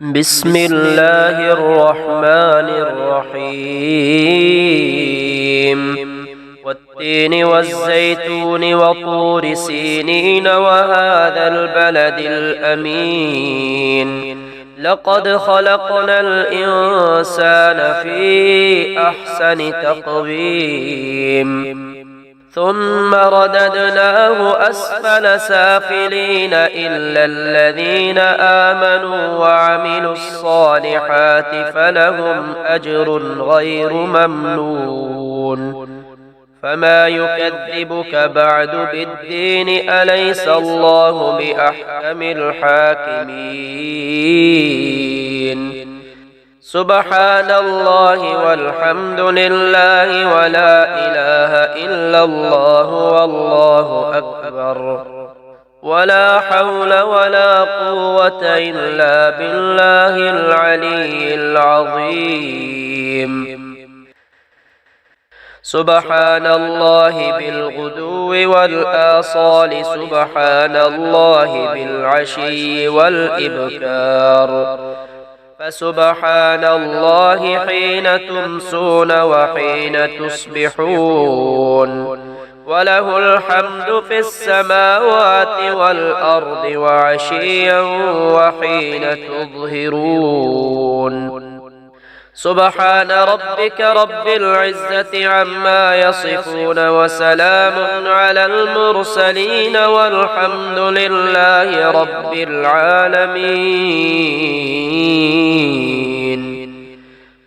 بسم الله الرحمن الرحيم والتين والزيتون وطور سينين وهذا البلد الأمين لقد خلقنا الإنسان في أحسن تقويم ثم رددناه أسفل سافلين إلا الذين آمنوا وعملوا الصالحات فلهم أجر غير ممنون فما يكذبك بعد بالدين أليس الله بأحكم الحاكمين سبحان الله والحمد لله ولا إله إلا الله والله أكبر ولا حول ولا قوة إلا بالله العلي العظيم سبحان الله بالغدو والآصال سبحان الله بالعشي والإبكار فسبحان الله حين تمسون وحين تصبحون وله الحمد في السماوات والأرض وعشيا وحين تظهرون سبحان ربك رب العزة عما يصفون وسلام على المرسلين والحمد لله رب العالمين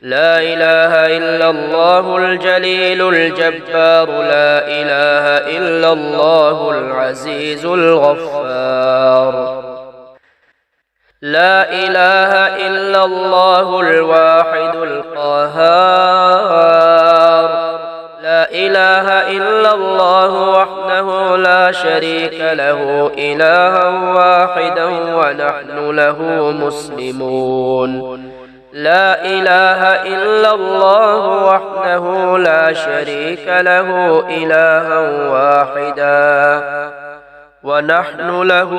لا إله إلا الله الجليل الجبار لا إله إلا الله العزيز الغفار لا إله إلا الله الواحد القهار لا إله إلا الله وحده لا شريك له إلها واحدا ونحن له مسلمون لا إله إلا الله وحده لا شريك له إلها واحدا ونحن له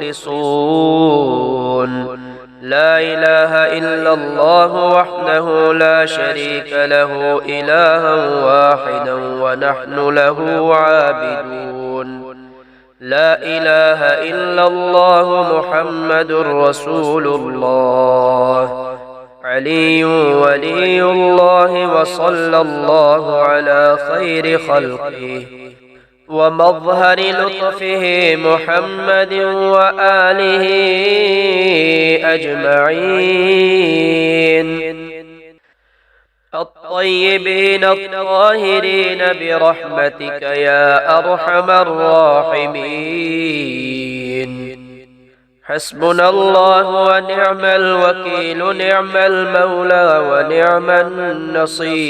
مخلصون لا إله إلا الله وحده لا شريك له إلها واحدا ونحن له عابدون لا إله إلا الله محمد رسول الله علي ولي الله وصلى الله على خير خلقه ومظهر لطفه محمد وآله أجمعين الطيبين الطاهرين برحمتك يا أرحم الراحمين حسبنا الله ونعم الوكيل نعم المولى ونعم النصير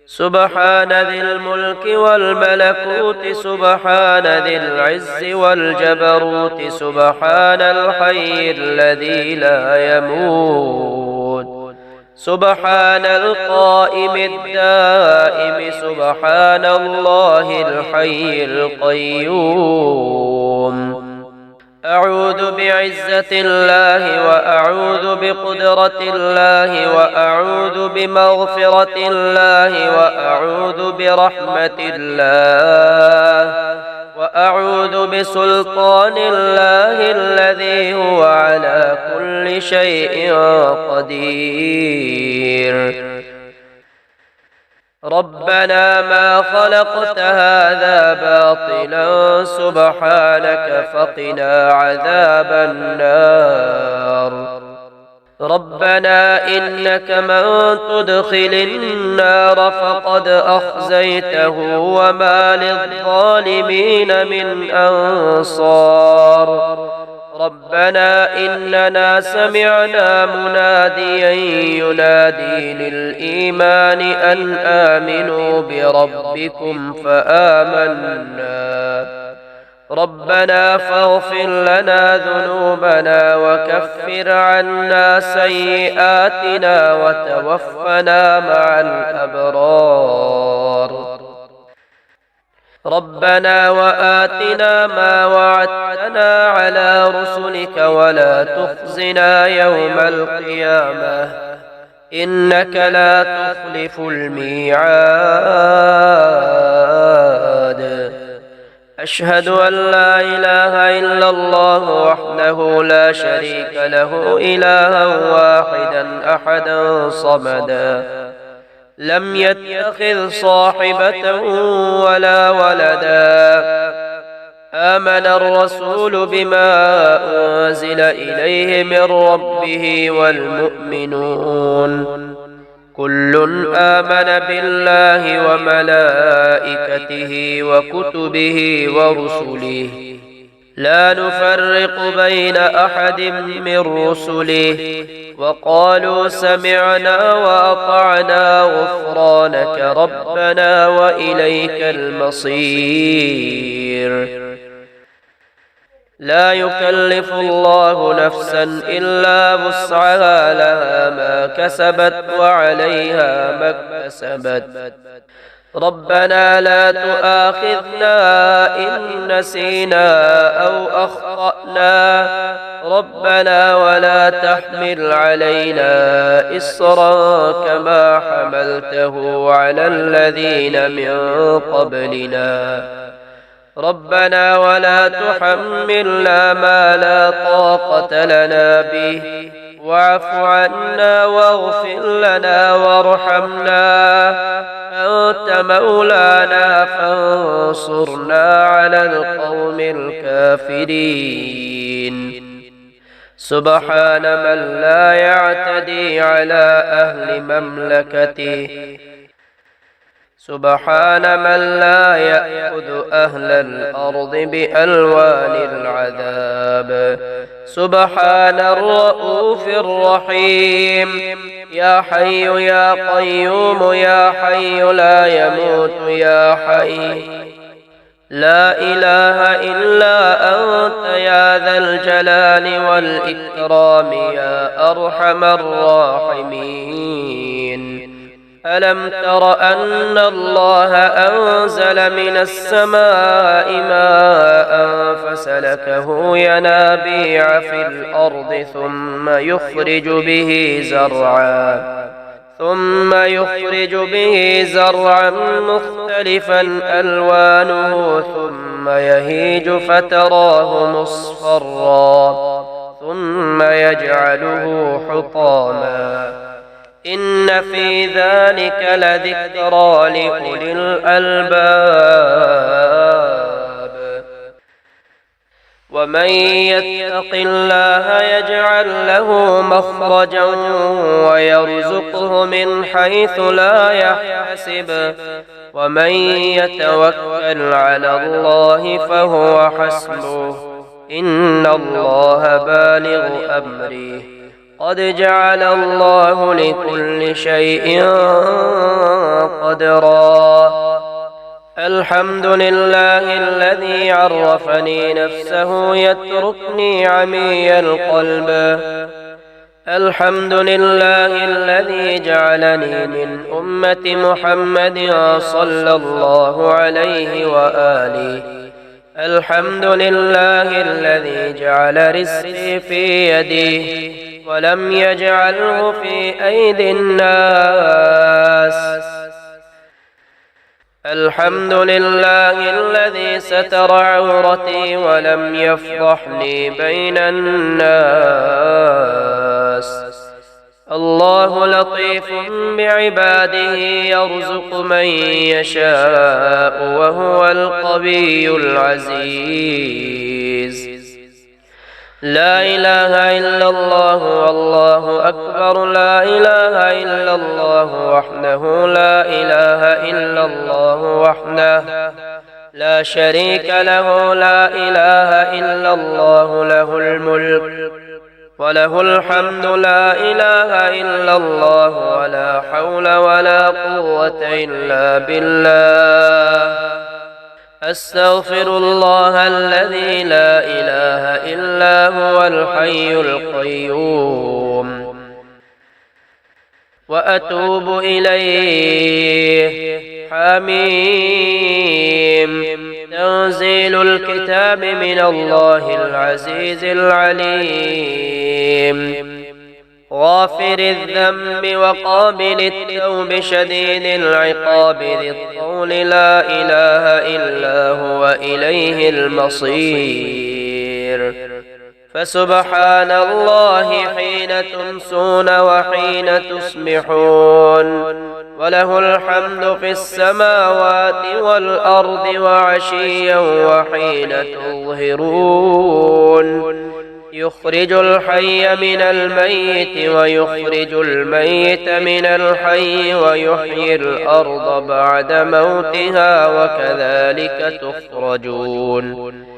سبحان ذي الملك والملكوت سبحان ذي العز والجبروت سبحان الحي الذي لا يموت سبحان القائم الدائم سبحان الله الحي القيوم أعوذ بعزة الله وأعوذ بقدرة الله وأعوذ بمغفرة الله وأعوذ برحمة الله وأعوذ بسلطان الله الذي هو على كل شيء قدير ربنا ما خلقت هذا باطلا سبحانك فقنا عذاب النار ربنا إنك من تدخل النار فقد أخزيته وما للظالمين من أنصار ربنا إننا سمعنا مناديا ينادي للإيمان أن آمنوا بربكم فآمنا ربنا فاغفر لنا ذنوبنا وكفر عنا سيئاتنا وتوفنا مع الأبرار ربنا وآتنا ما وعدتنا على رسلك ولا تخزنا يوم القيامة إنك لا تخلف الميعاد. أشهد أن لا إله إلا الله وحده لا شريك له إلها واحدا أحدا صمدا لم يتخذ صاحبة ولا ولدا. آمن الرسول بما أنزل إليه من ربه والمؤمنون كل آمن بالله وملائكته وكتبه ورسله لا نفرق بين أحد من رسله وقالوا سمعنا وأطعنا غفرانك ربنا وإليك المصير. لا يكلف الله نفسا إلا وسعها لها ما كسبت وعليها ما اكتسبت. ربنا لا تؤاخذنا إن نسينا أو أخطأنا ربنا ولا تحمل علينا إصرا كما حملته على الذين من قبلنا ربنا ولا تحملنا ما لا طاقة لنا به واعف عنا واغفر لنا وارحمنا أنت مولانا فانصرنا على القوم الكافرين. سبحان من لا يعتدي على أهل مملكته سبحان من لا يأخذ أهل الأرض بألوان العذاب. سبحان الرؤوف الرحيم. يا حي يا قيوم يا حي لا يموت يا حي لا إله إلا أنت يا ذا الجلال والإكرام يا أرحم الراحمين. ألم تر أن الله أنزل من السماء ماء فسلكه ينابيع في الأرض ثم يخرج به زرعا مختلفا ألوانه ثم يهيج فتراه مصفرا ثم يجعله حطاما إن في ذلك لذكرى لأولي الألباب. ومن يتق الله يجعل له مخرجا ويرزقه من حيث لا يحتسب ومن يتوكل على الله فهو حسبه إن الله بالغ أمره قد جعل الله لكل شيء قدرا. الحمد لله الذي عرفني نفسه يتركني عمي القلب. الحمد لله الذي جعلني من أمة محمد صلى الله عليه وآله. الحمد لله الذي جعل رزقي في يديه ولم يجعله في أيدي الناس. الحمد لله الذي ستر عورتي ولم يفضحني بين الناس. الله لطيف بعباده يرزق من يشاء وهو القوي العزيز. لا إله إلا الله والله أكبر. لا إله إلا الله وحده لا إله إلا الله وحده لا شريك له. لا إله إلا الله له الملك وله الحمد. لا إله إلا الله ولا حول ولا قوة إلا بالله. أستغفر الله الذي لا إله إلا هو الحي القيوم وأتوب إليه حميم تنزيل الكتاب من الله العزيز العليم غافر الذنب وقابل التوب شديد العقاب ذي الطول لا إله إلا هو إليه المصير فسبحان الله حين تمسون وحين تصبحون وله الحمد في السماوات والأرض وعشيا وحين تظهرون يخرج الحي من الميت ويخرج الميت من الحي ويحيي الأرض بعد موتها وكذلك تخرجون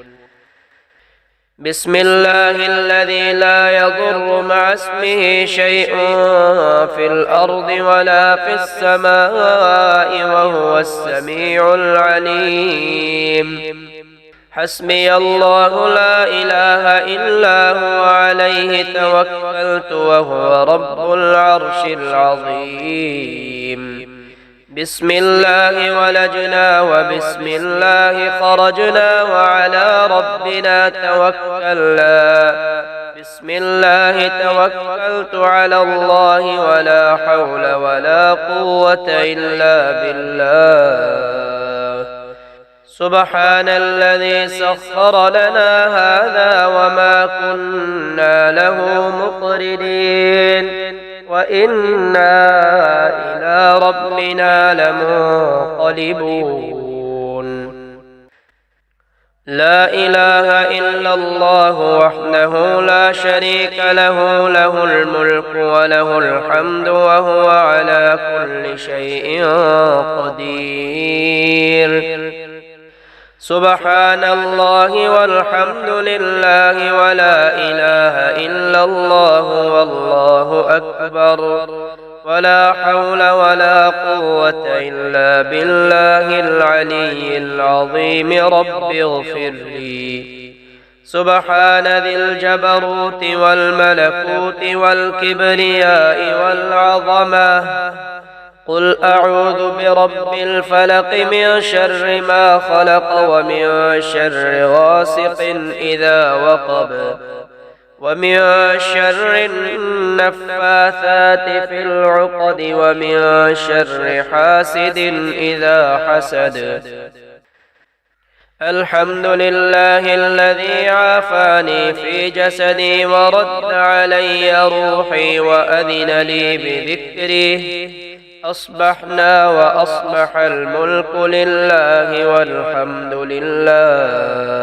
بسم الله الذي لا يضر مع اسمه شيء في الأرض ولا في السماء وهو السميع العليم حسبي الله لا إله إلا هو عليه توكلت وهو رب العرش العظيم بسم الله ولجنا وبسم الله خرجنا وعلى ربنا توكلنا بسم الله توكلت على الله ولا حول ولا قوة إلا بالله سبحان الذي سخر لنا هذا وما كنا له مقرنين وإنا إلى ربنا لمنقلبون لا إله إلا الله وحده لا شريك له له الملك وله الحمد وهو على كل شيء قدير سبحان الله والحمد لله ولا إله إلا الله والله أكبر ولا حول ولا قوة إلا بالله العلي العظيم رب اغفر لي سبحان ذي الجبروت والملكوت والكبرياء والعظمة قل أعوذ برب الفلق من شر ما خلق ومن شر غاسق إذا وقب ومن شر النفاثات في العقد ومن شر حاسد إذا حسد الحمد لله الذي عافاني في جسدي ورد علي روحي وأذن لي بذكره أصبحنا وأصبح الملك لله والحمد لله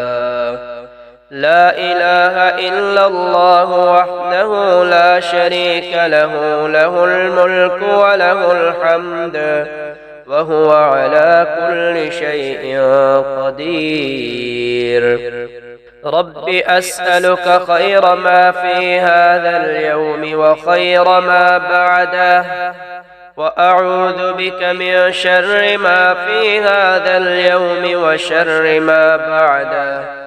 لا إله إلا الله وحده لا شريك له له الملك وله الحمد وهو على كل شيء قدير رب أسألك خير ما في هذا اليوم وخير ما بعده وأعوذ بك من شر ما في هذا اليوم وشر ما بعده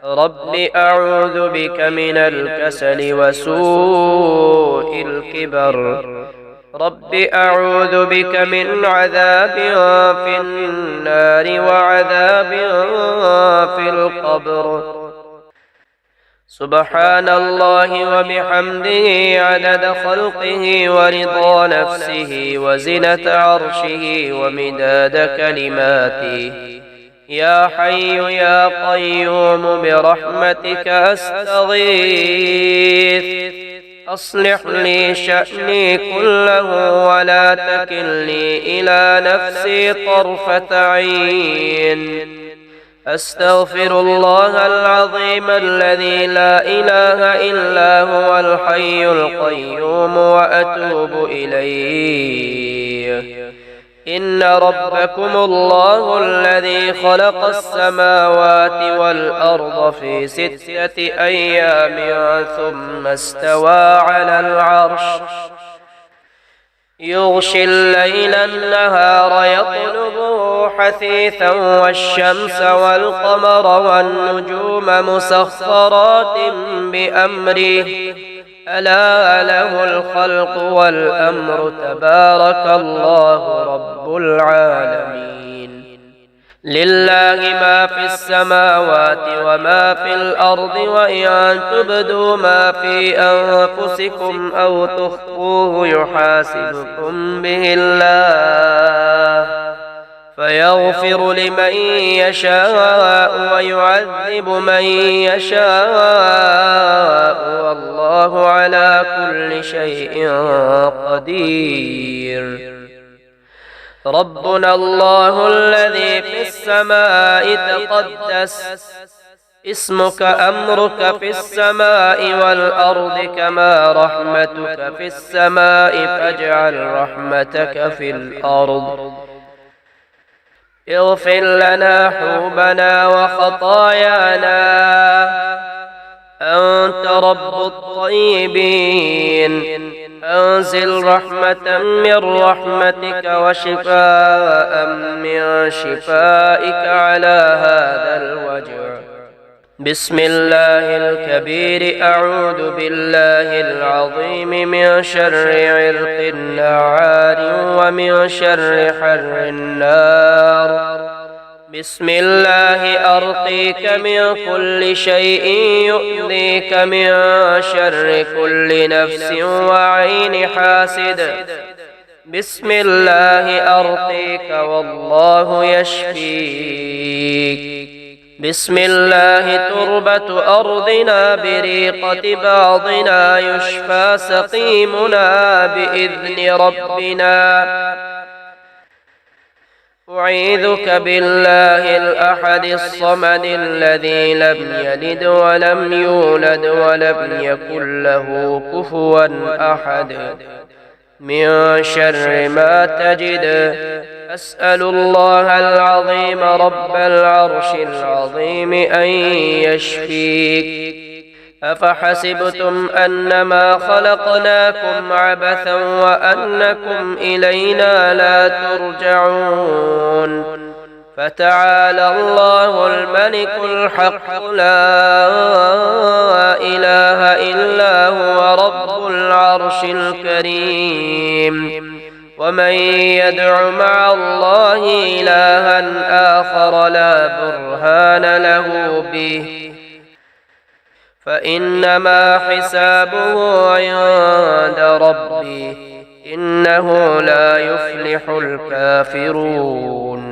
رب أعوذ بك من الكسل وسوء الكبر رب أعوذ بك من عذاب في النار وعذاب في القبر سبحان الله وبحمده عدد خلقه ورضا نفسه وزنة عرشه ومداد كلماته يا حي يا قيوم برحمتك أستغيث أصلح لي شأني كله ولا تكلني إلى نفسي طرفة عين أستغفر الله العظيم الذي لا إله إلا هو الحي القيوم وأتوب إليه إن ربكم الله الذي خلق السماوات والأرض في 6 أيام ثم استوى على العرش يغشي الليل النهار يطلبه حثيثا والشمس والقمر والنجوم مسخرات بأمره ألا له الخلق والأمر تبارك الله رب العالمين. لله ما في السماوات وما في الأرض وإن تبدوا ما في أنفسكم أو تخفوه يحاسبكم به الله فيغفر لمن يشاء ويعذب من يشاء والله على كل شيء قدير. ربنا الله الذي في السماء تقدس اسمك أمرك في السماء والأرض كما رحمتك في السماء فاجعل رحمتك في الأرض. اغفر لنا حوبنا وخطايانا أنت رب الطيبين. أنزل رحمة من رحمتك وشفاء من شفائك على هذا الوجع. بسم الله الكبير أعوذ بالله العظيم من شر عرق النعار ومن شر حر النار. بسم الله أرقيك من كل شيء يؤذيك من شر كل نفس وعين حاسد. بسم الله أرقيك والله يشفيك. بسم الله تربة أرضنا بريقة بعضنا يشفى سقيمنا بإذن ربنا. أعيذك بالله الأحد الصمد الذي لم يلد ولم يولد ولم يكن له كفوا أحد من شر ما تجد. أسأل الله العظيم رب العرش العظيم أن يشفيك. أفحسبتم أنما خلقناكم عبثا وأنكم إلينا لا ترجعون. فتعالى الله الملك الحق لا إله إلا هو رب العرش الكريم. ومن يدع مع الله إلها آخر لا برهان له به فإنما حسابه عند ربه إنه لا يفلح الكافرون.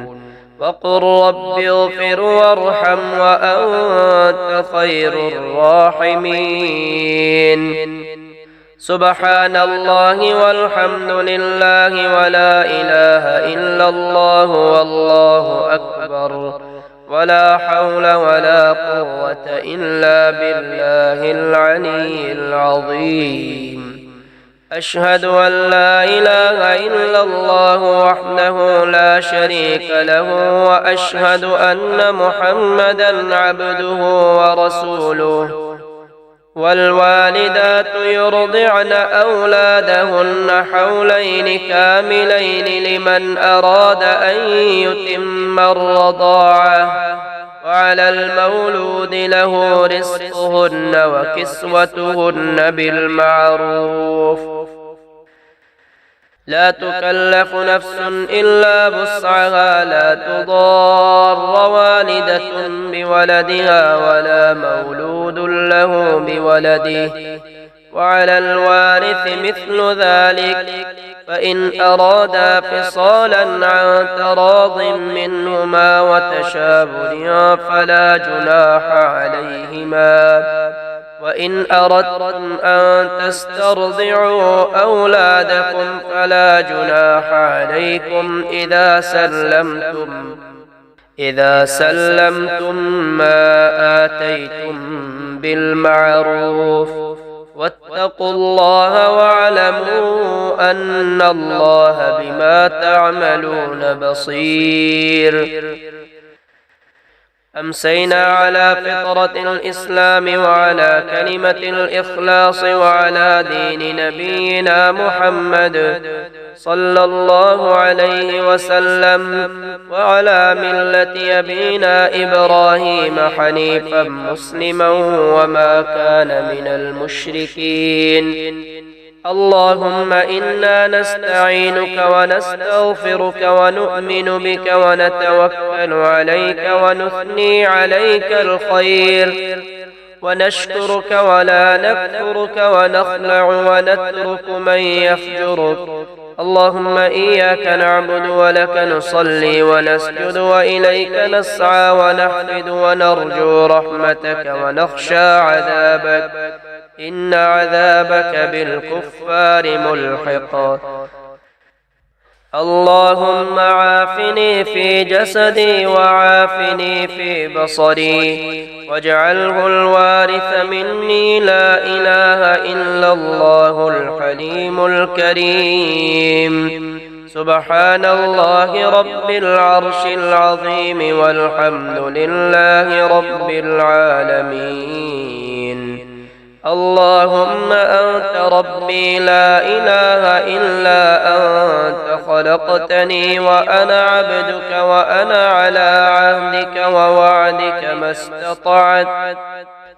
وقل رب اغفر وارحم وأنت خير الراحمين. سبحان الله والحمد لله ولا إله إلا الله والله أكبر ولا حول ولا قوة إلا بالله العلي العظيم. أشهد أن لا إله إلا الله وحده لا شريك له وأشهد أن محمدا عبده ورسوله. والوالدات يرضعن أولادهن حولين كاملين لمن أراد أن يتم الرضاعة. وعلى المولود له رزقهن وكسوتهن بالمعروف. لا تكلف نفس إلا وسعها. لا تضار والدة بولدها ولا مولود له بولده. وعلى الوارث مثل ذلك. فإن أرادا فصالا عن تراض منهما وتشاور فلا جناح عليهما. وإن أردتم أن تسترضعوا أولادكم فلا جناح عليكم إذا سلمتم ما آتيتم بالمعروف. واتقوا الله واعلموا أن الله بما تعملون بصير. أمسينا على فطرة الإسلام وعلى كلمة الإخلاص وعلى دين نبينا محمد صلى الله عليه وسلم وعلى ملة أبينا إبراهيم حنيفا مسلما وما كان من المشركين. اللهم إنا نستعينك ونستغفرك ونؤمن بك ونتوكل عليك ونثني عليك الخير ونشكرك ولا نكفرك ونخلع ونترك من يفجرك. اللهم إياك نعبد ولك نصلي ونسجد وإليك نسعى ونحفد ونرجو رحمتك ونخشى عذابك إن عذابك بالكفار ملحق. اللهم عافني في جسدي وعافني في بصري واجعله الوارث مني لا إله إلا الله الحليم الكريم. سبحان الله رب العرش العظيم والحمد لله رب العالمين. اللهم أنت ربي لا إله إلا أنت خلقتني وأنا عبدك وأنا على عهدك ووعدك ما استطعت.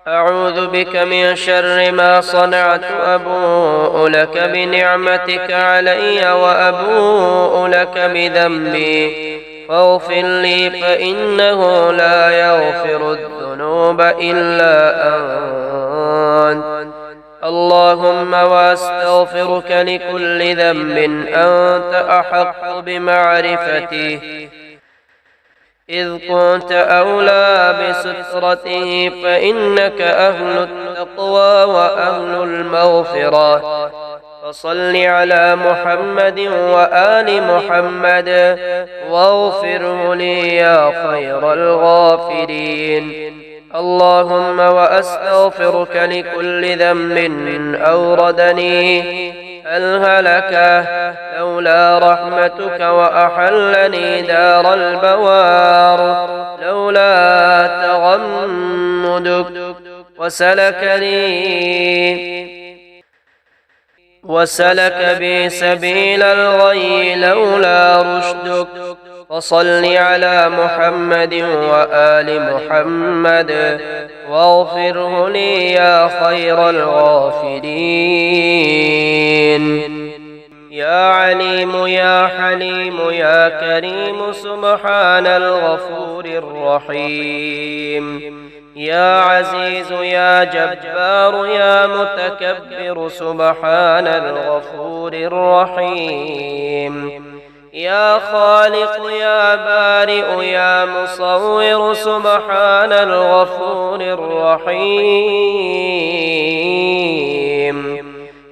أعوذ بك من شر ما صنعت. أبوء لك بنعمتك علي وأبوء لك بذنبي فاغفر لي فإنه لا يغفر الذنوب إلا أنت. اللهم واستغفرك لكل ذنب أنت أحق بمعرفته إذ كنت أولى بسترته فإنك أهل التقوى وأهل المغفرة. فصل على محمد وآل محمد واغفره لي يا خير الغافرين. اللهم وأستغفرك لكل ذنب أوردني الهلكة لولا رحمتك وأحلني دار البوار لولا تغمدك وسلك بي سبيل الغي لولا رشدك. فصل على محمد وآل محمد واغفره لي يا خير الغافرين. يا عليم يا حليم يا كريم سبحان الغفور الرحيم. يا عزيز يا جبار يا متكبر سبحان الغفور الرحيم. يا خالق يا بارئ يا مصور سبحان الغفور الرحيم.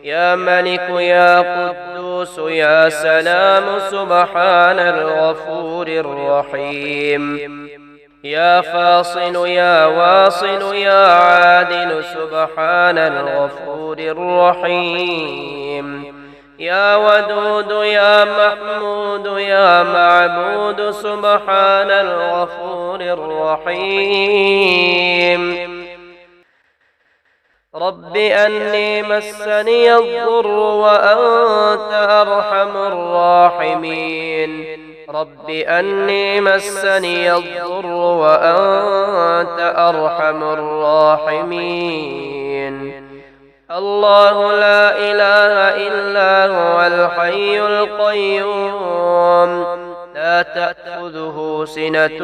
يا ملك يا قدوس يا سلام سبحان الغفور الرحيم. يا فاصل يا واصل يا عادل سبحان الغفور الرحيم. يا ودود يا محمود يا معبود سبحان الغفور الرحيم. رب أني مسني الضر وأنت أرحم الراحمين. رب أني مسني الضر وأنت أرحم الراحمين. الله لا إله إلا هو الحي القيوم لا تأخذه سنة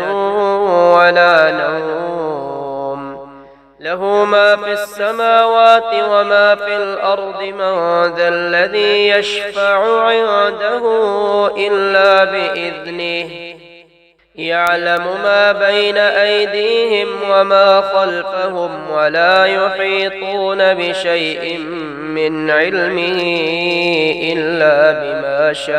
ولا نوم له ما في السماوات وما في الأرض من ذا الذي يشفع عنده إلا بإذنه يعلم ما بين أيديهم وما خلفهم ولا يحيطون بشيء من علمه إلا بما شاء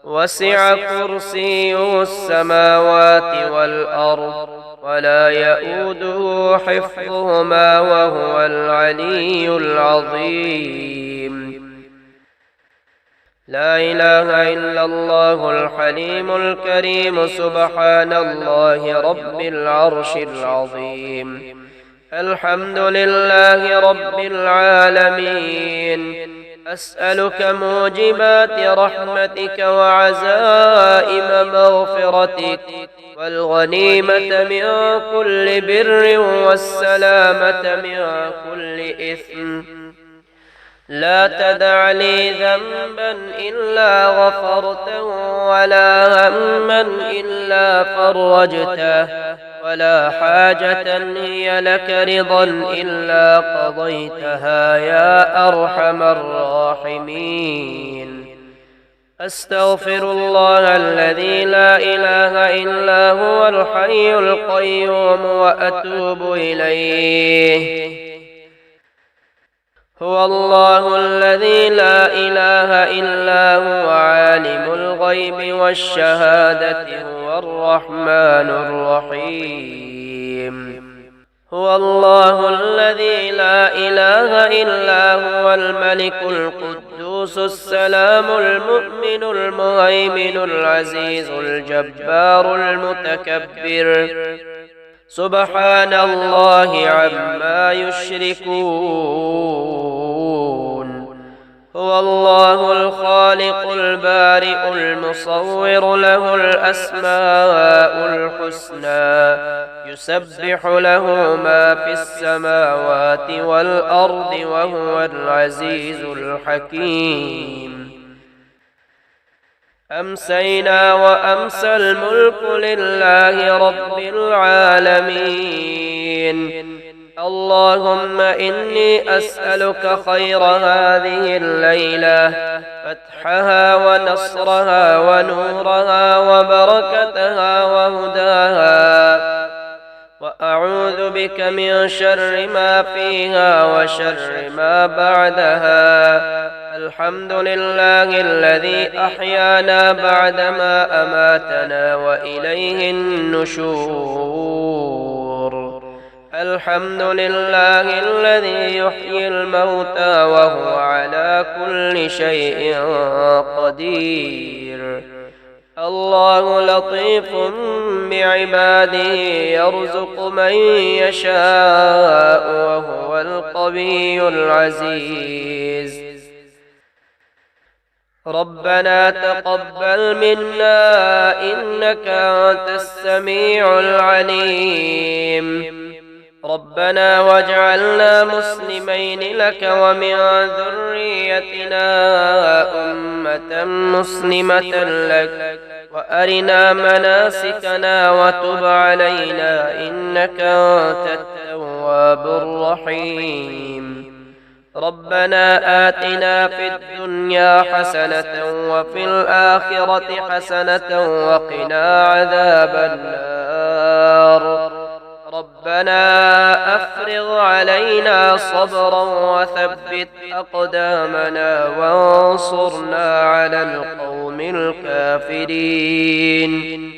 وسع كرسيه السماوات والأرض ولا يؤوده حفظهما وهو العلي العظيم. لا إله إلا الله الحليم الكريم سبحان الله رب العرش العظيم. الحمد لله رب العالمين. أسألك موجبات رحمتك وعزائم مغفرتك والغنيمة من كل بر والسلامة من كل إثم. لا تدع لي ذنبا إلا غفرته ولا هما إلا فرجته ولا حاجة هي لك رضا إلا قضيتها يا أرحم الراحمين. أستغفر الله الذي لا إله إلا هو الحي القيوم وأتوب إليه. هو الله الذي لا إله إلا هو عالم الغيب والشهادة هو الرحمن الرحيم. هو الله الذي لا إله إلا هو الملك القدوس السلام المؤمن المهيمن العزيز الجبار المتكبر سبحان الله عما يشركون. هو الله الخالق البارئ المصور له الأسماء الحسنى يسبح له ما في السماوات والأرض وهو العزيز الحكيم. أمسينا وأمسى الملك لله رب العالمين. اللهم إني أسألك خير هذه الليلة فتحها ونصرها ونورها وبركتها وهداها، وأعوذ بك من شر ما فيها وشر ما بعدها. الحمد لله الذي أحيانا بعدما أماتنا وإليه النشور. الحمد لله الذي يحيي الموتى وهو على كل شيء قدير. الله لطيف بعباده يرزق من يشاء وهو القوي العزيز. ربنا تقبل منا إنك أنت السميع العليم. ربنا واجعلنا مسلمين لك ومن ذريتنا أمة مسلمة لك وأرنا مناسكنا وتب علينا إنك أنت التواب الرحيم. ربنا آتنا في الدنيا حسنة وفي الآخرة حسنة وقنا عذاب النار. ربنا أفرغ علينا صبرا وثبت أقدامنا وانصرنا على القوم الكافرين.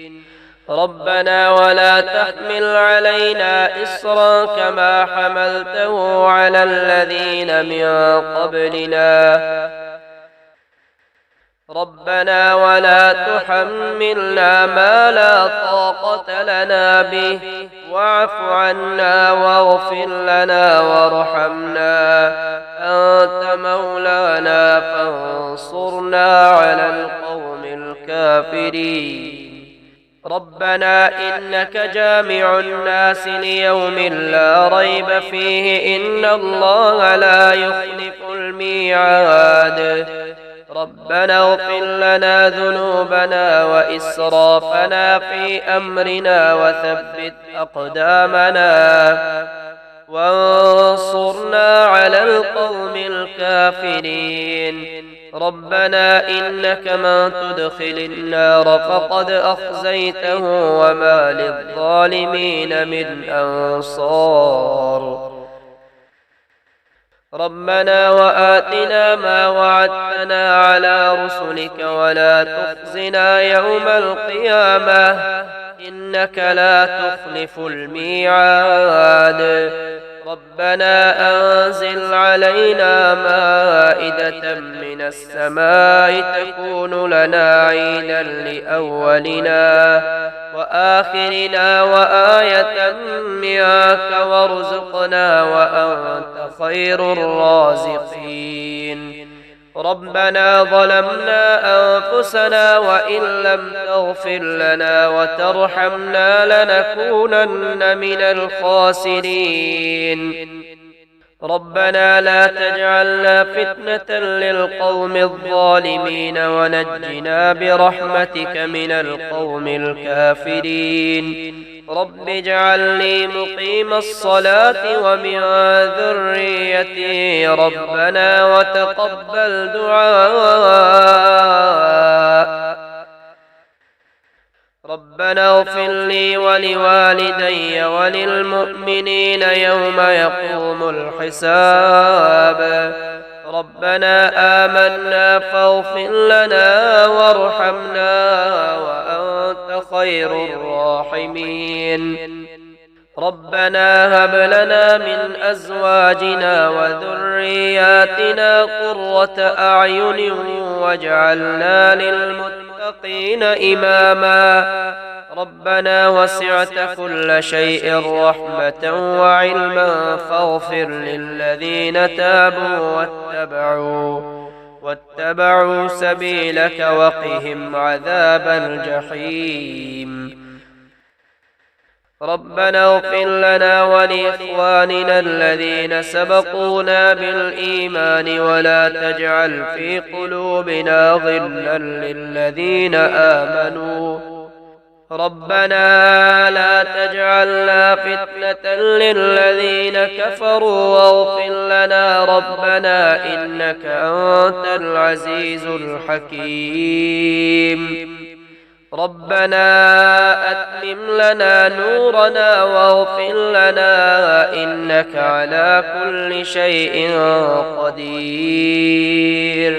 ربنا ولا تحمل علينا إصرا كما حملته على الذين من قبلنا. ربنا ولا تحملنا ما لا طاقة لنا به واعف عنا واغفر لنا وارحمنا أنت مولانا فانصرنا على القوم الكافرين. ربنا إنك جامع الناس ليوم لا ريب فيه إن الله لا يخلف الميعاد. ربنا اغفر لنا ذنوبنا وإسرافنا في أمرنا وثبت أقدامنا وانصرنا على القوم الكافرين. ربنا إنك من تدخل النار فقد أخزيته وما للظالمين من أنصار. ربنا وآتنا ما وعدتنا على رسلك ولا تخزنا يوم القيامة إنك لا تخلف الميعاد. ربنا أنزل علينا مائدة من السماء تكون لنا عيدا لأولنا وآخرنا وآية منك وارزقنا وأنت خير الرازقين. ربنا ظلمنا أنفسنا وإن لم تغفر لنا وترحمنا لنكونن من الخاسرين. ربنا لا تجعلنا فتنة للقوم الظالمين ونجنا برحمتك من القوم الكافرين. رب اجعلني مقيم الصلاة ومن ذريتي ربنا وتقبل دعاء. ربنا اغفر لي ولوالدي وللمؤمنين يوم يقوم الحساب. ربنا آمنا فاغفر لنا وارحمنا وأنت خير الراحمين. ربنا هب لنا من أزواجنا وذرياتنا قرة أعين واجعلنا للمتقين إماما. ربنا وسعت كل شيء رحمة وعلما فاغفر للذين تابوا واتبعوا سبيلك وقهم عذاب الجحيم. ربنا اغفر لنا ولإخواننا الذين سبقونا بالإيمان ولا تجعل في قلوبنا غلا للذين آمنوا. ربنا لا تجعلنا فتنة للذين كفروا واغفر لنا ربنا إنك أنت العزيز الحكيم. ربنا أتمم لنا نورنا واغفر لنا إنك على كل شيء قدير.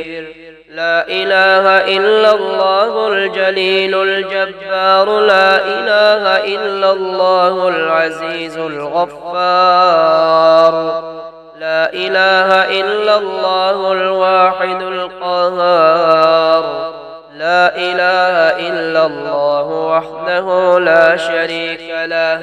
لا إله إلا الله الجليل الجبار. لا إله إلا الله العزيز الغفار. لا إله إلا الله الواحد القهار. لا إله إلا الله وحده لا شريك له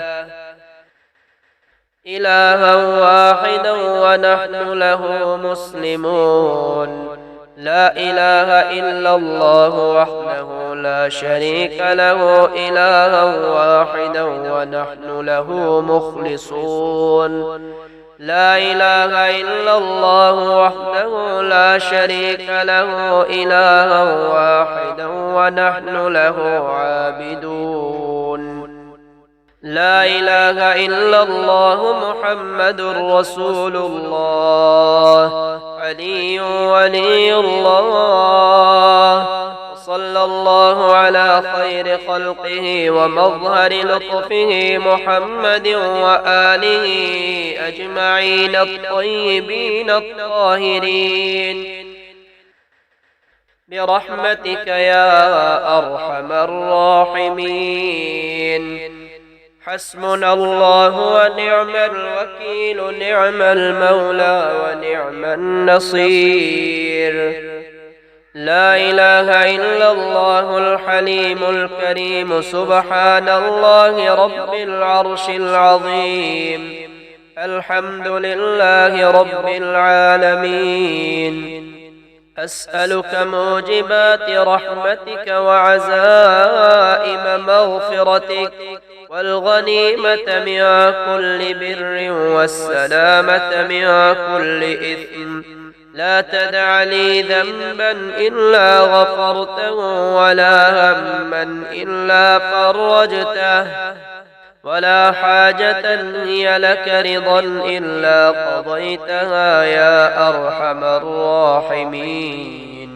إلها واحدا ونحن له مسلمون. لا إله إلا الله وحده لا شريك له إلها واحدا ونحن له مخلصون. لا إله إلا الله وحده لا شريك له إلها واحدا ونحن له عابدون. لا إله إلا الله محمد رسول الله. علي ولي الله. صلى الله على خير خلقه ومظهر لطفه محمد وآله أجمعين الطيبين الطاهرين برحمتك يا أرحم الراحمين. حسبنا الله ونعم الوكيل. نعم المولى ونعم النصير. لا إله إلا الله الحليم الكريم. سبحان الله رب العرش العظيم. الحمد لله رب العالمين. أسألك موجبات رحمتك وعزائم مغفرتك والغنيمة من كل بر والسلامة من كل إثم. لا تدع لي ذنبا إلا غفرته ولا هما إلا فرجته ولا حاجة هي لك رضا إلا قضيتها يا أرحم الراحمين.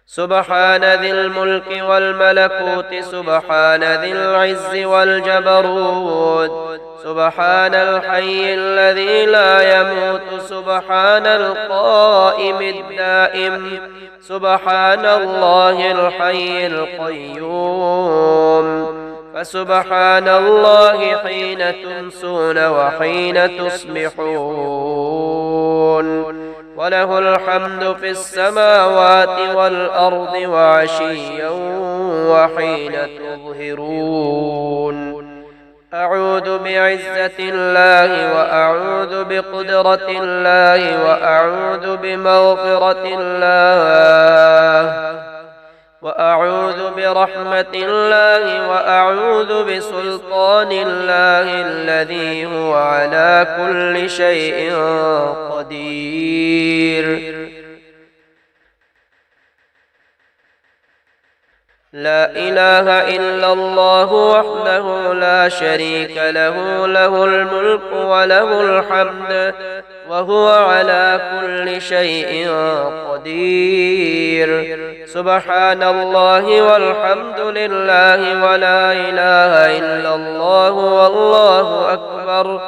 سبحان ذي الملك والملكوت. سبحان ذي العز والجبروت. سبحان الحي الذي لا يموت. سبحان القائم الدائم. سبحان الله الحي القيوم. فسبحان الله حين تمسون وحين تصبحون وله الحمد في السماوات والأرض وعشيا وحين تظهرون أعوذ بعزة الله وأعوذ بقدرة الله وأعوذ بمغفرة الله وأعوذ برحمة الله وأعوذ بسلطان الله الذي هو على كل شيء قدير لا إله إلا الله وحده لا شريك له له الملك وله الحمد وهو على كل شيء قدير سبحان الله والحمد لله ولا إله إلا الله والله أكبر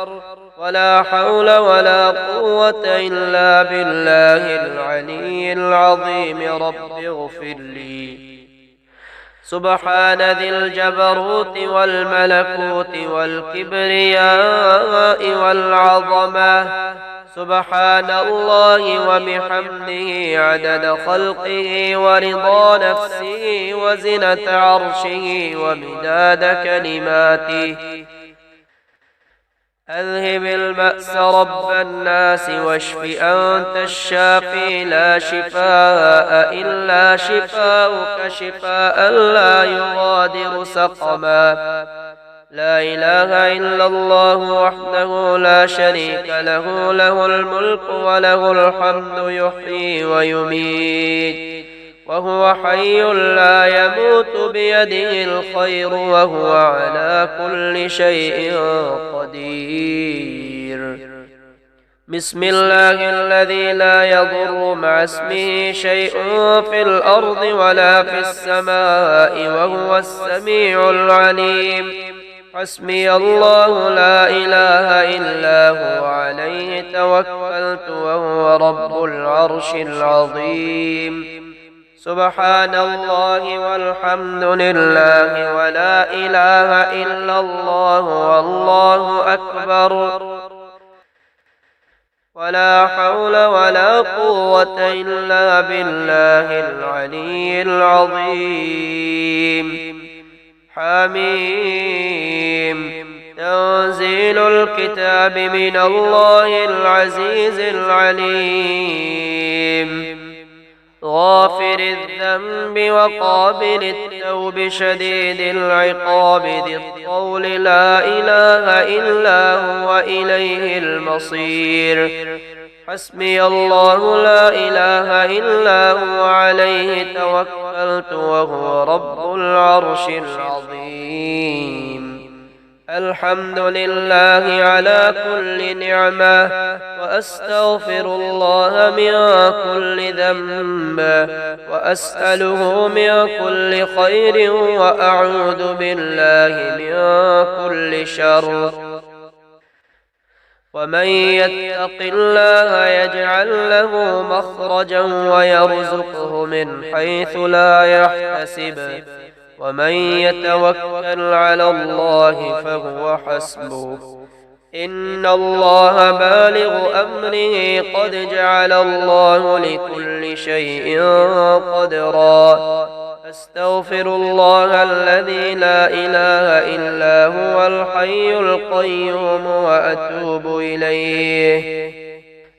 ولا حول ولا قوة إلا بالله العلي العظيم رب اغفر لي سبحان ذي الجبروت والملكوت والكبرياء والعظمة سبحان الله وبحمده عدد خلقه ورضا نفسه وزنة عرشه ومداد كلماته أذهب البأس رب الناس واشف أنت الشافي لا شفاء إلا شفاؤك شفاء لا يغادر سقما لا إله إلا الله وحده لا شريك له له الملك وله الحمد يحيي ويميت وهو حي لا يموت بيده الخير وهو على كل شيء قدير بسم الله الذي لا يضر مع اسمه شيء في الأرض ولا في السماء وهو السميع العليم حسبي الله لا إله إلا هو عليه توكلت وهو رب العرش العظيم سبحان الله والحمد لله ولا إله إلا الله والله أكبر ولا حول ولا قوة إلا بالله العلي العظيم حميم تنزيل الكتاب من الله العزيز العليم غافر الذنب وقابل التوب شديد العقاب ذي الطول لا إله إلا هو إليه المصير حسبي الله لا إله إلا هو عليه توكلت وهو رب العرش العظيم الحمد لله على كل نعمة وأستغفر الله من كل ذنب وأسأله من كل خير وأعوذ بالله من كل شر ومن يتق الله يجعل له مخرجا ويرزقه من حيث لا يحتسب ومن يتوكل على الله فهو حسبه إن الله بالغ أمره قد جعل الله لكل شيء قدرا أستغفر الله الذي لا إله إلا هو الحي القيوم وأتوب إليه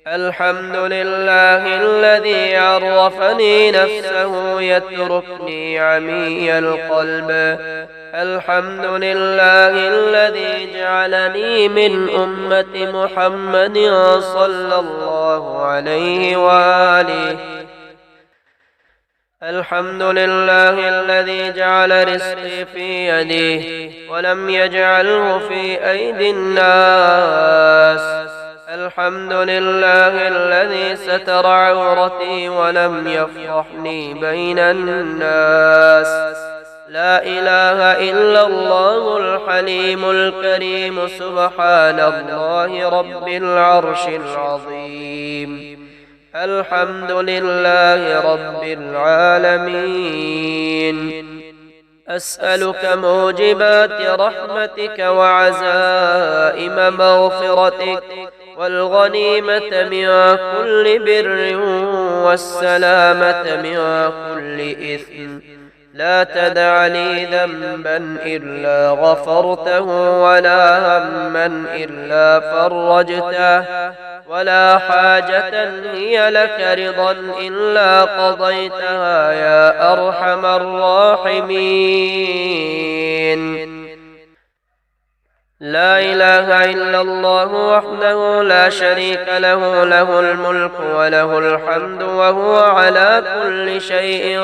الحمد لله الذي عرفني نفسه يتركني عمي القلب الحمد لله الذي جعلني من أمة محمد صلى الله عليه وآله الحمد لله الذي جعل رزقي في يديه ولم يجعله في أيدي الناس الحمد لله الذي ستر عورتي ولم يفضحني بين الناس لا إله إلا الله الحليم الكريم سبحان الله رب العرش العظيم الحمد لله رب العالمين أسألك موجبات رحمتك وعزائم مغفرتك والغنيمة من كل بر والسلامة من كل إثم. لا تدع لي ذنبا إلا غفرته ولا هما إلا فرجته ولا حاجة هي لك رضا إلا قضيتها يا أرحم الراحمين. لا إله إلا الله وحده لا شريك له، له الملك وله الحمد وهو على كل شيء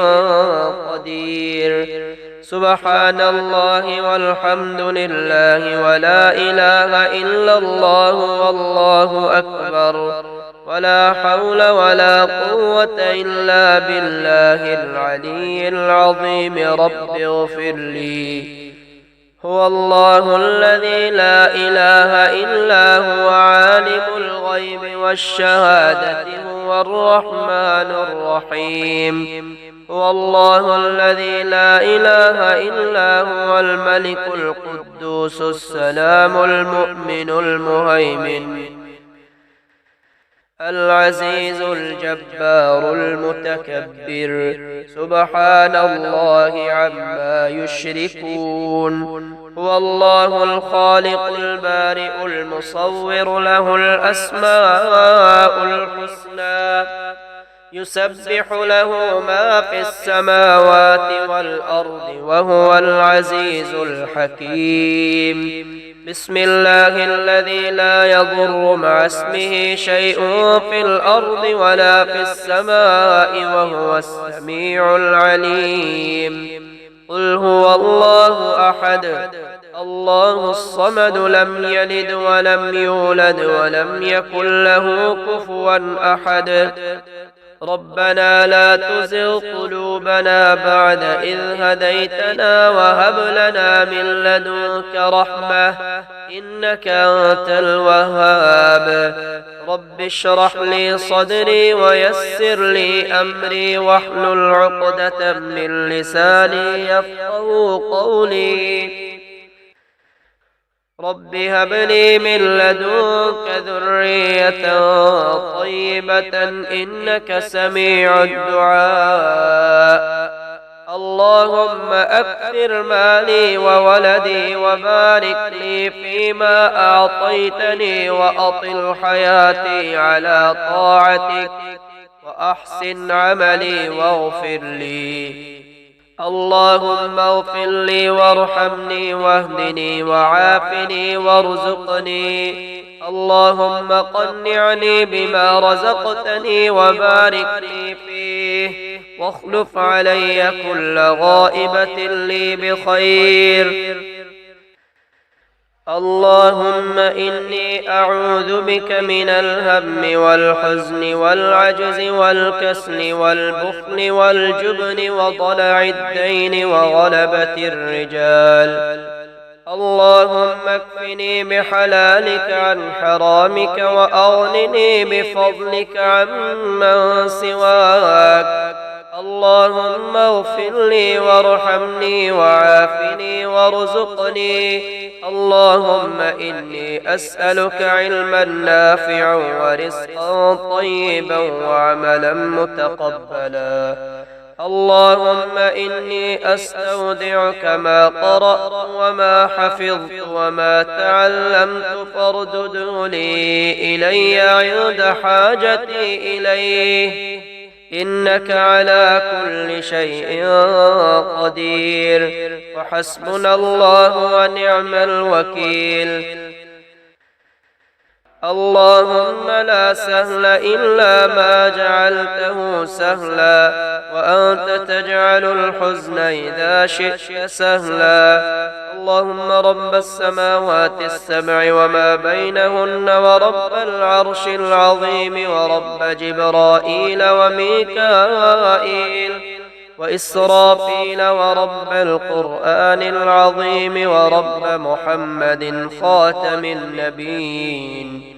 قدير. سبحان الله والحمد لله ولا إله إلا الله والله أكبر ولا حول ولا قوة إلا بالله العلي العظيم. رب اغفر لي. هو الله الذي لا إله إلا هو عالم الغيب والشهادة هو الرحمن الرحيم. هو الله الذي لا إله إلا هو الملك القدوس السلام المؤمن المهيمن العزيز الجبار المتكبر. سبحان الله عما يشركون. هو الله الخالق البارئ المصور له الأسماء الحسنى يسبح له ما في السماوات والأرض وهو العزيز الحكيم. بسم الله الذي لا يضر مع اسمه شيء في الأرض ولا في السماء وهو السميع العليم. قل هو الله أحد الله الصمد لم يلد ولم يولد ولم يكن له كفوا أحد. ربنا لا تزغ قلوبنا بعد إذ هديتنا وهب لنا من لدنك رحمة إنك أنت الوهاب. رب اشرح لي صدري ويسر لي أمري واحلل عقدة من لساني يفقهوا قولي. رب هب لي من لدنك ذرية طيبة إنك سميع الدعاء. اللهم أكثر مالي وولدي وبارك لي فيما أعطيتني وأطل حياتي على طاعتك وأحسن عملي واغفر لي. اللهم اغفر لي وارحمني واهدني وعافني وارزقني. اللهم قنعني بما رزقتني وبارك لي فيه واخلف علي كل غائبة لي بخير. اللهم إني أعوذ بك من الهم والحزن والعجز والكسل والبخل والجبن وضلع الدين وغلبة الرجال. اللهم اكفني بحلالك عن حرامك وأغنني بفضلك عمن سواك. اللهم اغفر لي وارحمني وعافني وارزقني. اللهم إني أسألك علما نافعا ورزقا طيبا وعملا متقبلا. اللهم إني أستودعك ما قرأت وما حفظت وما تعلمت فاردده لي إلي عند حاجتي إليه إنك على كل شيء قدير. وحسبنا الله ونعم الوكيل. اللهم لا سهل إلا ما جعلته سهلا وأنت تجعل الحزن إذا شئت سهلا. اللهم رب السماوات السبع وما بينهن ورب العرش العظيم ورب جبرائيل وميكائيل وإسرافيل ورب القرآن العظيم ورب محمد خاتم النبيين.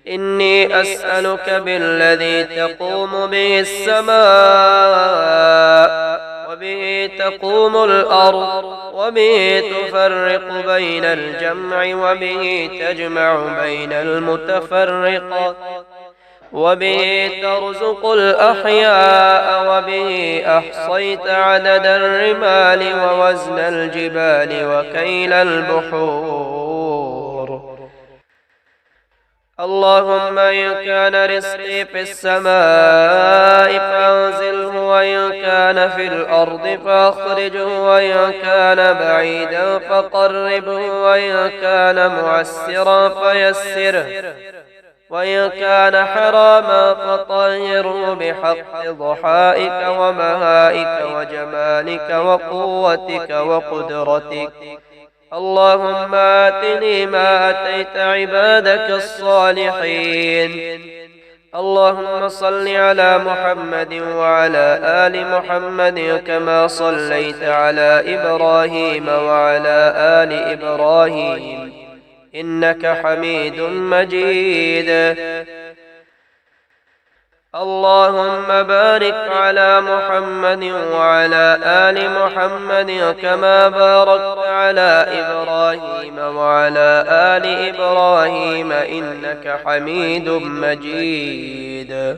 إني أسألك بالذي تقوم به السماء وبه تقوم الأرض، وبه تفرق بين الجمع، وبه تجمع بين المتفرق، وبه ترزق الأحياء، وبه أحصيت عدد الرمال ووزن الجبال وكيل البحور. اللهم إن كان رزقي في السماء فأنزله، وإن كان في الأرض فأخرجه، وإن كان بعيدا فقربه، وإن كان معسرا فيسره، وإن كان حراما فطهره بحق ضحائك ومهائك وجمالك وقوتك وقدرتك. اللهم آتني ما أتيت عبادك الصالحين. اللهم صل على محمد وعلى آل محمد كما صليت على إبراهيم وعلى آل إبراهيم إنك حميد مجيد. اللهم بارك على محمد وعلى آل محمد كما باركت على إبراهيم وعلى آل إبراهيم إنك حميد مجيد.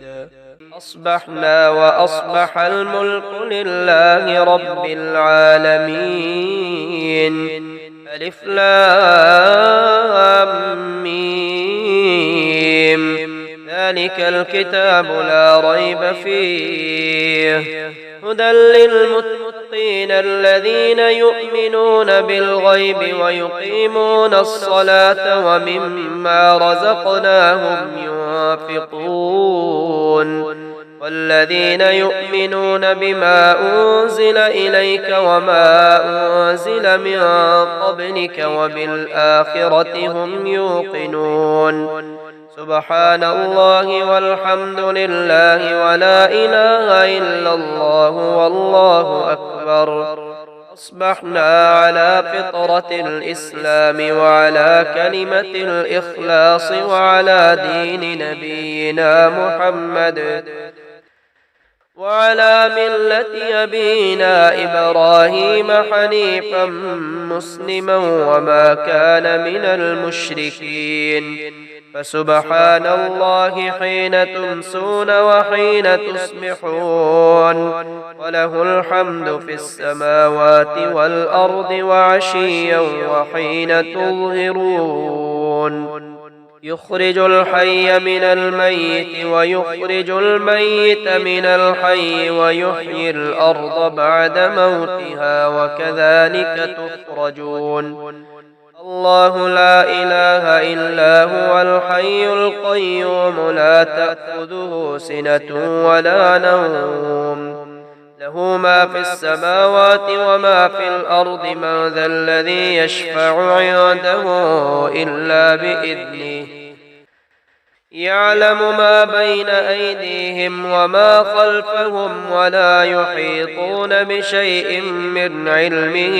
أصبحنا وأصبح الملك لله رب العالمين. ألف لام ميم. ذلك الكتاب لا ريب فيه هدى للمتقين الذين يؤمنون بالغيب ويقيمون الصلاة ومما رزقناهم ينفقون. والذين يؤمنون بما أنزل إليك وما أنزل من قبلك وبالآخرة هم يوقنون. سبحان الله والحمد لله ولا إله إلا الله والله أكبر. أصبحنا على فطرة الإسلام وعلى كلمة الإخلاص وعلى دين نبينا محمد وعلى ملة أبينا إبراهيم حنيفا مسلما وما كان من المشركين. فسبحان الله حين تمسون وحين تصبحون، وله الحمد في السماوات والأرض وعشيا وحين تظهرون. يخرج الحي من الميت ويخرج الميت من الحي ويحيي الأرض بعد موتها وكذلك تخرجون. الله لا إله إلا هو الحي القيوم لا تأخذه سنة ولا نوم، له ما في السماوات وما في الأرض. من ذا الذي يشفع عنده إلا بإذنه، يعلم ما بين أيديهم وما خلفهم ولا يحيطون بشيء من علمه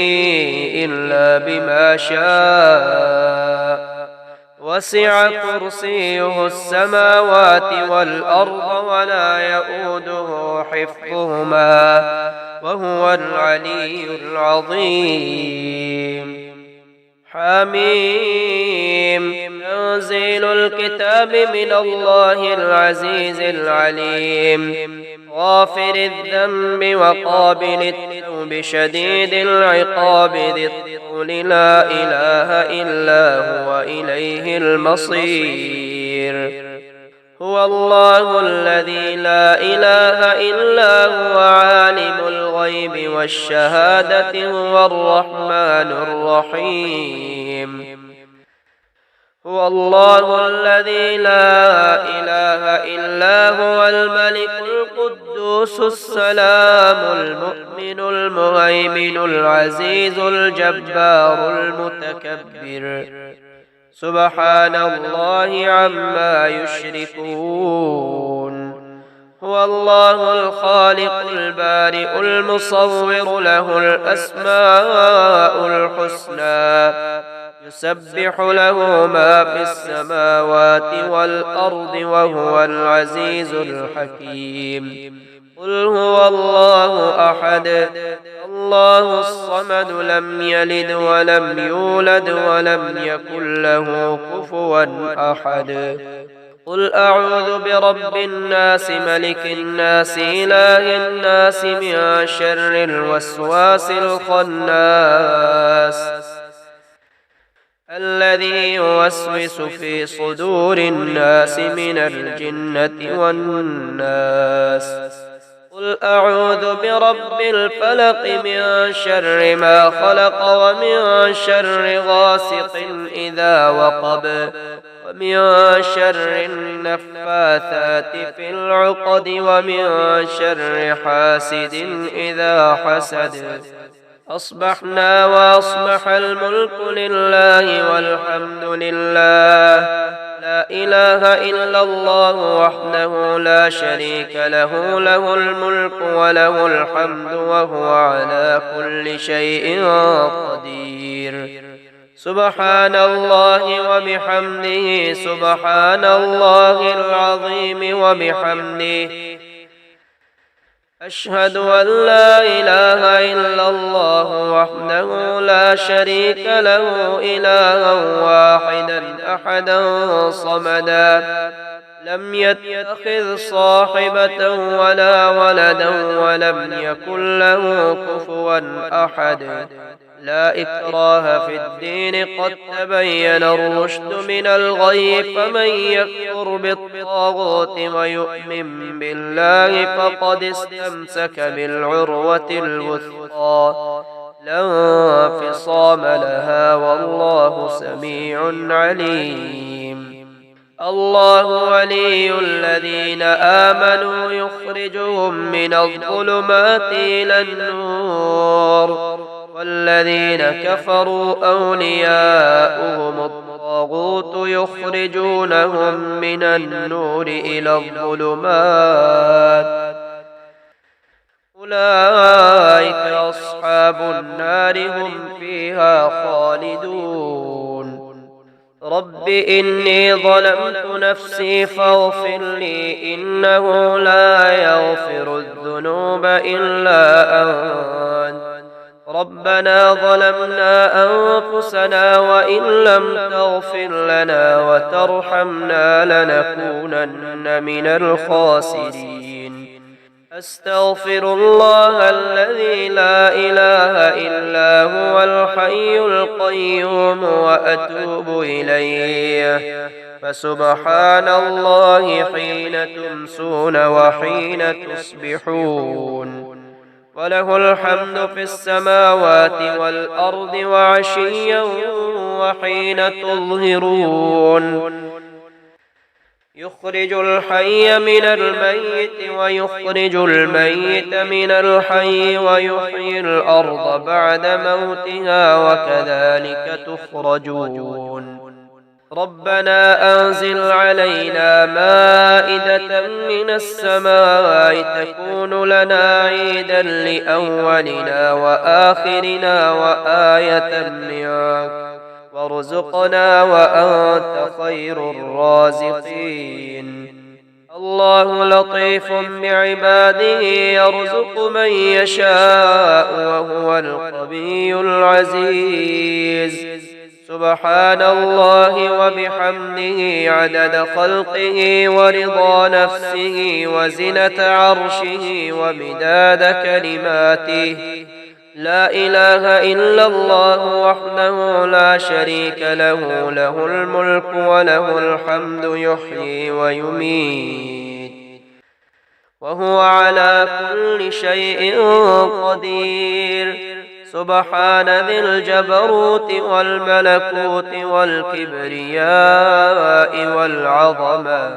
إلا بما شاء. وسع كرسيه السماوات والأرض ولا يؤوده حفظهما وهو العلي العظيم. حميم. تنزيل الكتاب من الله العزيز العليم. غافر الذنب وقابل التوب شديد العقاب ذي الطول لا إله إلا هو إليه المصير. هو الله الذي لا إله إلا هو عالم الغيب والشهادة هو الرحمن الرحيم. هو الله الذي لا إله إلا هو الملك القدوس السلام المؤمن المهيمن العزيز الجبار المتكبر. سبحان الله عما يشركون. هو الله الخالق البارئ المصور له الأسماء الحسنى يسبح له ما في السماوات والأرض وهو العزيز الحكيم. قل هو الله أحد الله الصمد لم يلد ولم يولد ولم يكن له كفوا أحد قل أعوذ برب الناس ملك الناس إله الناس من شر الوسواس الخناس الذي يوسوس في صدور الناس من الجنة والناس قل أعوذ برب الفلق من شر ما خلق ومن شر غاسق إذا وقب ومن شر النفاثات في العقد ومن شر حاسد إذا حسد أصبحنا وأصبح الملك لله والحمد لله لا إله إلا الله وحده لا شريك له له الملك وله الحمد وهو على كل شيء قدير سبحان الله وبحمده سبحان الله العظيم وبحمده أشهد أن لا إله إلا الله وحده لا شريك له إلها واحدا أحدا صمدا لم يتخذ صاحبة ولا ولدا ولم يكن له كفوا أحد لا إكراه في الدين قد تبين الرشد من الغي فمن يكفر بالطاغوت ويؤمن بالله فقد استمسك بالعروة الوثقى لا انفصام لها والله سميع عليم الله ولي الذين آمنوا يخرجهم من الظلمات إلى النور والذين كفروا أولياؤهم الطاغوت يخرجونهم من النور إلى الظلمات أولئك أصحاب النار هم فيها خالدون رب إني ظلمت نفسي فاغفر لي إنه لا يغفر الذنوب إلا أنت ربنا ظلمنا أنفسنا وإن لم تغفر لنا وترحمنا لنكونن من الخاسرين أستغفر الله الذي لا إله إلا هو الحي القيوم وأتوب إليه فسبحان الله حين تمسون وحين تصبحون وله الحمد في السماوات والأرض وعشيا وحين تظهرون يخرج الحي من الميت ويخرج الميت من الحي ويحيي الأرض بعد موتها وكذلك تخرجون ربنا أنزل علينا مائدة من السماء تكون لنا عيدا لأولنا وآخرنا وآية منك وارزقنا وأنت خير الرازقين الله لطيف بعباده يرزق من يشاء وهو القوي العزيز سبحان الله وبحمده عدد خلقه ورضا نفسه وزنة عرشه ومداد كلماته لا إله إلا الله وحده لا شريك له له الملك وله الحمد يحيي ويميت وهو على كل شيء قدير سبحان ذي الجبروت والملكوت والكبرياء والعظمة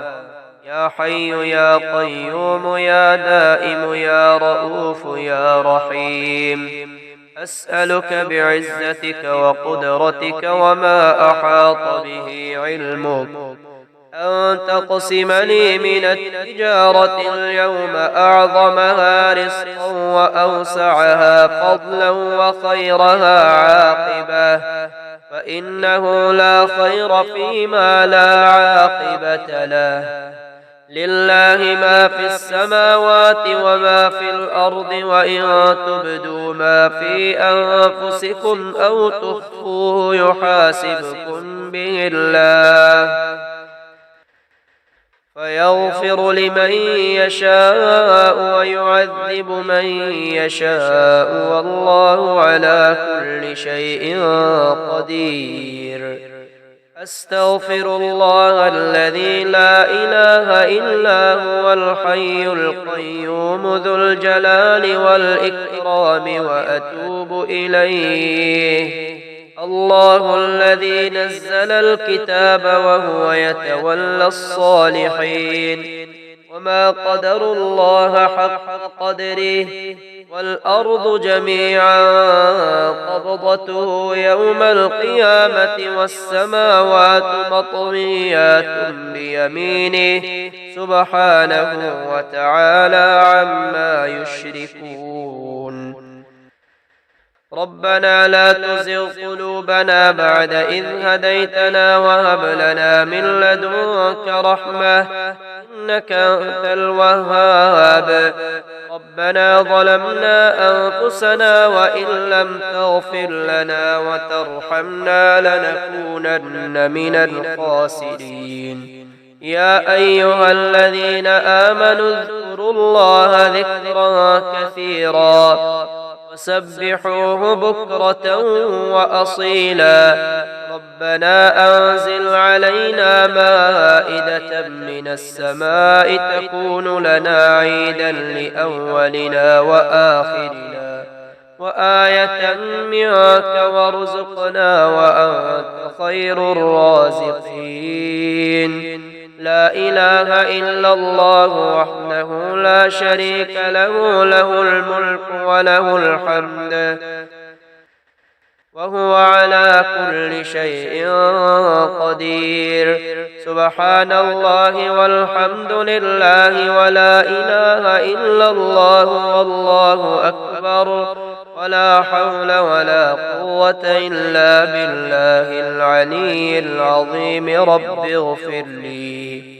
يا حي يا قيوم يا دائم يا رؤوف يا رحيم أسألك بعزتك وقدرتك وما أحاط به علمك أن تقسم لي من التجارة اليوم أعظمها رزقا وأوسعها فضلا وخيرها عاقبة فإنه لا خير فيما لا عاقبة له لله ما في السماوات وما في الأرض وإن تبدوا ما في أنفسكم أو تخفوه يحاسبكم به الله فيغفر لمن يشاء ويعذب من يشاء والله على كل شيء قدير أستغفر الله الذي لا إله إلا هو الحي القيوم ذو الجلال والإكرام وأتوب إليه الله الذي نزل الكتاب وهو يتولى الصالحين وما قدروا الله حق قدره والأرض جميعا قبضته يوم القيامة والسماوات مطويات بيمينه سبحانه وتعالى عما يشركون ربنا لا تزغ قلوبنا بعد إذ هديتنا وهب لنا من لدنك رحمة إنك أنت الوهاب ربنا ظلمنا أنفسنا وإن لم تغفر لنا وترحمنا لنكونن من الخاسرين يا أيها الذين آمنوا اذكروا الله ذكرا كثيرا وسبحوه بكرة وأصيلا ربنا أنزل علينا مائدة من السماء تكون لنا عيدا لأولنا وآخرنا وآية منك وارزقنا وأنت خير الرازقين لا إله إلا الله وحده لا شريك له له الملك وله الحمد وهو على كل شيء قدير سبحان الله والحمد لله ولا إله إلا الله والله أكبر ولا حول ولا قوة إلا بالله العلي العظيم رب اغفر لي